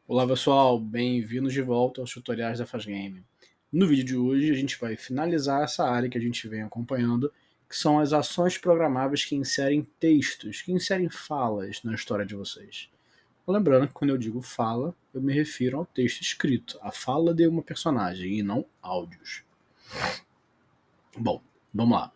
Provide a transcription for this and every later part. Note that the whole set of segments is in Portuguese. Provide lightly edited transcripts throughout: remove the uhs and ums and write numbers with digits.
Olá pessoal, bem-vindos de volta aos tutoriais da Fazgame. No vídeo de hoje a gente vai finalizar essa área que a gente vem acompanhando, que são as ações programáveis que inserem textos, que inserem falas na história de vocês. Lembrando que quando eu digo fala, eu me refiro ao texto escrito, a fala de uma personagem e não áudios. Bom, vamos lá.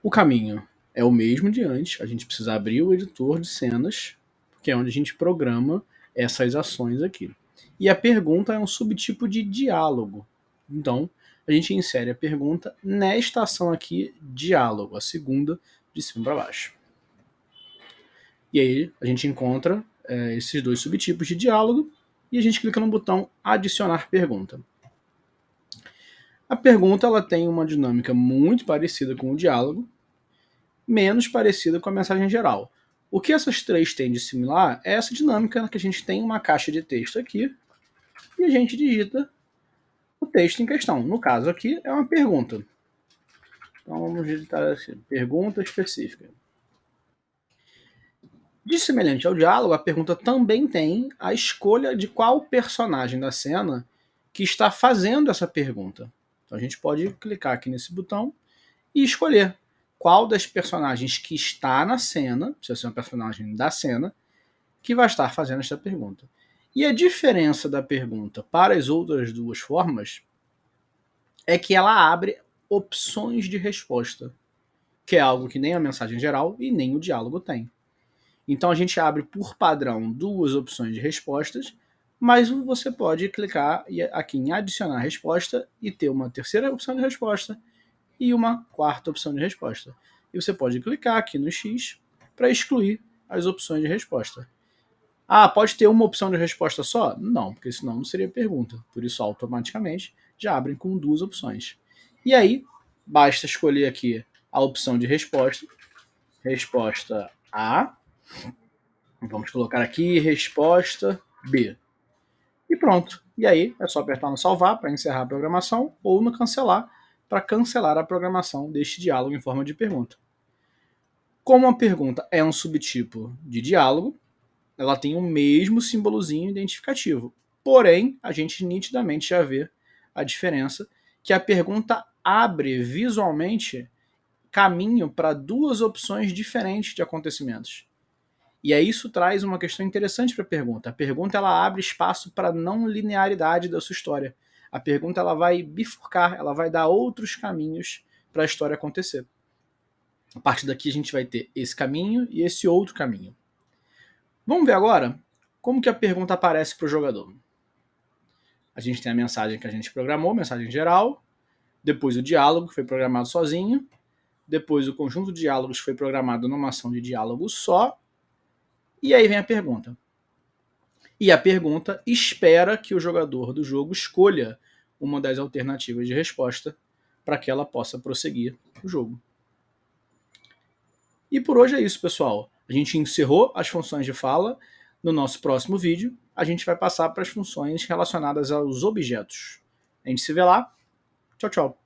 O caminho é o mesmo de antes, a gente precisa abrir o editor de cenas, que é onde a gente programa essas ações aqui. E a pergunta é um subtipo de diálogo. Então, a gente insere a pergunta nesta ação aqui, diálogo, a segunda de cima para baixo. E aí a gente encontra esses dois subtipos de diálogo e a gente clica no botão adicionar pergunta. A pergunta ela tem uma dinâmica muito parecida com o diálogo, menos parecida com a mensagem geral. O que essas três têm de similar é essa dinâmica que a gente tem uma caixa de texto aqui e a gente digita o texto em questão. No caso aqui é uma pergunta. Então vamos digitar assim, pergunta específica. De semelhante ao diálogo, a pergunta também tem a escolha de qual personagem da cena que está fazendo essa pergunta. Então a gente pode clicar aqui nesse botão e escolher qual das personagens que está na cena, precisa ser uma personagem da cena, que vai estar fazendo esta pergunta. E a diferença da pergunta para as outras duas formas é que ela abre opções de resposta, que é algo que nem a mensagem geral e nem o diálogo tem. Então a gente abre por padrão duas opções de respostas, mas você pode clicar aqui em adicionar resposta e ter uma terceira opção de resposta e uma quarta opção de resposta. E você pode clicar aqui no X para excluir as opções de resposta. Ah, pode ter uma opção de resposta só? Não, porque senão não seria pergunta. Por isso, automaticamente, já abrem com duas opções. E aí, basta escolher aqui a opção de resposta. Resposta A. Vamos colocar aqui resposta B. E pronto. E aí, é só apertar no salvar para encerrar a programação ou no cancelar para cancelar a programação deste diálogo em forma de pergunta. Como a pergunta é um subtipo de diálogo, ela tem o mesmo símbolozinho identificativo. Porém, a gente nitidamente já vê a diferença que a pergunta abre visualmente caminho para duas opções diferentes de acontecimentos. E aí isso traz uma questão interessante para a pergunta. A pergunta ela abre espaço para não linearidade da sua história. A pergunta ela vai bifurcar, ela vai dar outros caminhos para a história acontecer. A partir daqui a gente vai ter esse caminho e esse outro caminho. Vamos ver agora como que a pergunta aparece para o jogador. A gente tem a mensagem que a gente programou, mensagem geral, depois o diálogo, que foi programado sozinho, depois o conjunto de diálogos foi programado numa ação de diálogo só, e aí vem a pergunta. E a pergunta espera que o jogador do jogo escolha uma das alternativas de resposta para que ela possa prosseguir o jogo. E por hoje é isso, pessoal. A gente encerrou as funções de fala. No nosso próximo vídeo, a gente vai passar para as funções relacionadas aos objetos. A gente se vê lá. Tchau, tchau.